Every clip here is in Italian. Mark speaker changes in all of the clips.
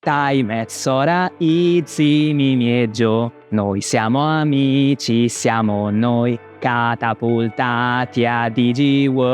Speaker 1: Tai, Sora, Izzy, Mimi e Joe. Noi siamo amici, siamo noi, catapultati a DigiWorld.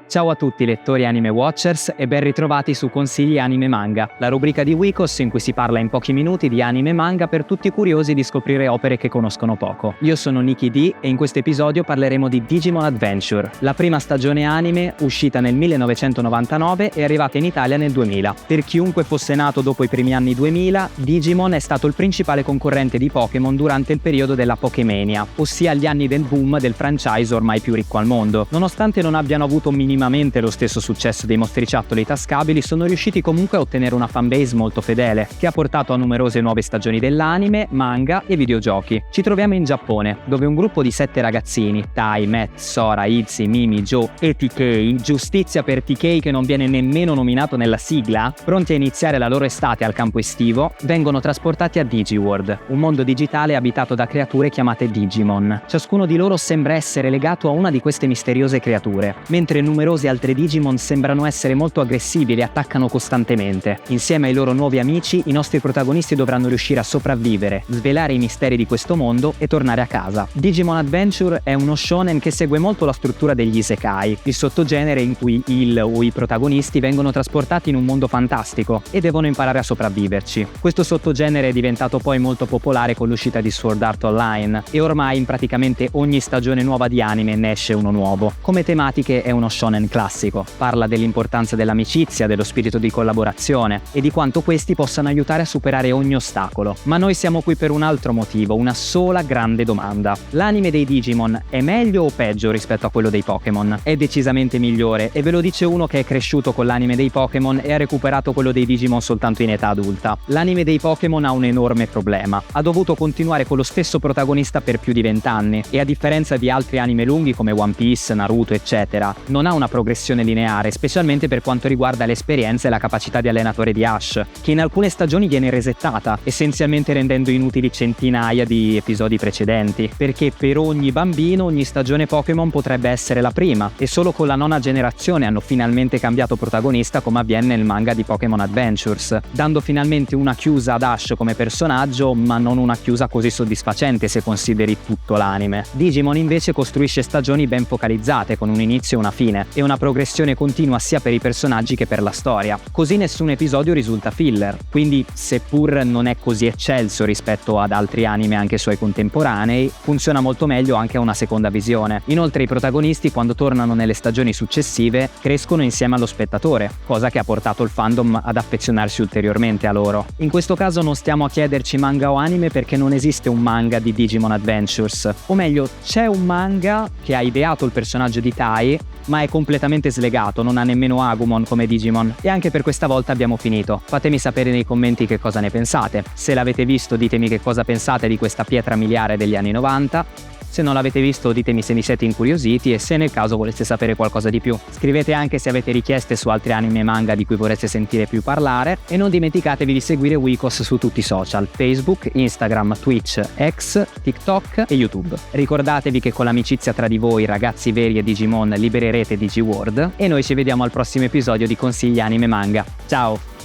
Speaker 1: Ciao a tutti lettori Anime Watchers e ben ritrovati su Consigli Anime Manga, la rubrica di Wikos in cui si parla in pochi minuti di anime e manga per tutti i curiosi di scoprire opere che conoscono poco. Io sono Nikki D e in questo episodio parleremo di Digimon Adventure, la prima stagione anime uscita nel 1999 e arrivata in Italia nel 2000. Per chiunque fosse nato dopo i primi anni 2000, Digimon è stato il principale concorrente di Pokémon durante il periodo della Pokémania, ossia gli anni del boom del franchise ormai più ricco al mondo. Nonostante non abbiano avuto minimamente lo stesso successo dei mostriciattoli tascabili, sono riusciti comunque a ottenere una fanbase molto fedele, che ha portato a numerose nuove stagioni dell'anime, manga e videogiochi. Ci troviamo in Giappone, dove un gruppo di 7 ragazzini, Tai, Matt, Sora, Izzy, Mimi, Joe e TK, giustizia per TK che non viene nemmeno nominato nella sigla, pronti a iniziare la loro estate al campo estivo, vengono trasportati a DigiWorld, un mondo digitale abitato da creature chiamate Digimon. Ciascuno di loro sembra essere legato a una di queste misteriose creature, mentre numerosi altri Digimon sembrano essere molto aggressivi e li attaccano costantemente. Insieme ai loro nuovi amici, i nostri protagonisti dovranno riuscire a sopravvivere, svelare i misteri di questo mondo e tornare a casa. Digimon Adventure è uno shonen che segue molto la struttura degli isekai, il sottogenere in cui il o i protagonisti vengono trasportati in un mondo fantastico e devono imparare a sopravviverci. Questo sottogenere è diventato poi molto popolare con l'uscita di Sword Art Online e ormai in praticamente ogni stagione nuova di anime ne esce uno nuovo. Come tematiche è uno shonen classico, parla dell'importanza dell'amicizia, dello spirito di collaborazione e di quanto questi possano aiutare a superare ogni ostacolo. Ma noi siamo qui per un altro motivo, una sola grande domanda. L'anime dei Digimon è meglio o peggio rispetto a quello dei Pokémon? È decisamente migliore e ve lo dice uno che è cresciuto con l'anime dei Pokémon e ha recuperato quello dei Digimon soltanto in età adulta. L'anime dei Pokémon ha un enorme problema. Ha dovuto continuare con lo stesso protagonista per più di 20 anni e a differenza di altri anime lunghi come One Piece, Naruto eccetera, non ha una progressione lineare, specialmente per quanto riguarda l'esperienza e la capacità di allenatore di Ash, che in alcune stagioni viene resettata, essenzialmente rendendo inutili centinaia di episodi precedenti, perché per ogni bambino ogni stagione Pokémon potrebbe essere la prima, e solo con la 9ª generazione hanno finalmente cambiato protagonista come avviene nel manga di Pokémon Adventures, dando finalmente una chiusa ad Ash come personaggio, ma non una chiusa così soddisfacente se consideri tutto l'anime. Digimon invece costruisce stagioni ben focalizzate, con un inizio e una fine, e una progressione continua sia per i personaggi che per la storia. Così nessun episodio risulta filler, quindi seppur non è così eccelso rispetto ad altri anime anche suoi contemporanei, funziona molto meglio anche a una seconda visione. Inoltre i protagonisti quando tornano nelle stagioni successive crescono insieme allo spettatore, cosa che ha portato il fandom ad affezionarsi ulteriormente a loro. In questo caso non stiamo a chiederci manga o anime perché non esiste un manga di Digimon Adventures, o meglio c'è un manga che ha ideato il personaggio di Tai ma è completamente slegato, non ha nemmeno Agumon come Digimon. E anche per questa volta abbiamo finito. Fatemi sapere nei commenti che cosa ne pensate. Se l'avete visto ditemi che cosa pensate di questa pietra miliare degli anni 90. Se non l'avete visto ditemi se mi siete incuriositi e se nel caso voleste sapere qualcosa di più. Scrivete anche se avete richieste su altri anime e manga di cui vorreste sentire più parlare e non dimenticatevi di seguire Wikos su tutti i social: Facebook, Instagram, Twitch, X, TikTok e YouTube. Ricordatevi che con l'amicizia tra di voi, ragazzi veri e Digimon, libererete DigiWorld e noi ci vediamo al prossimo episodio di Consigli Anime Manga. Ciao!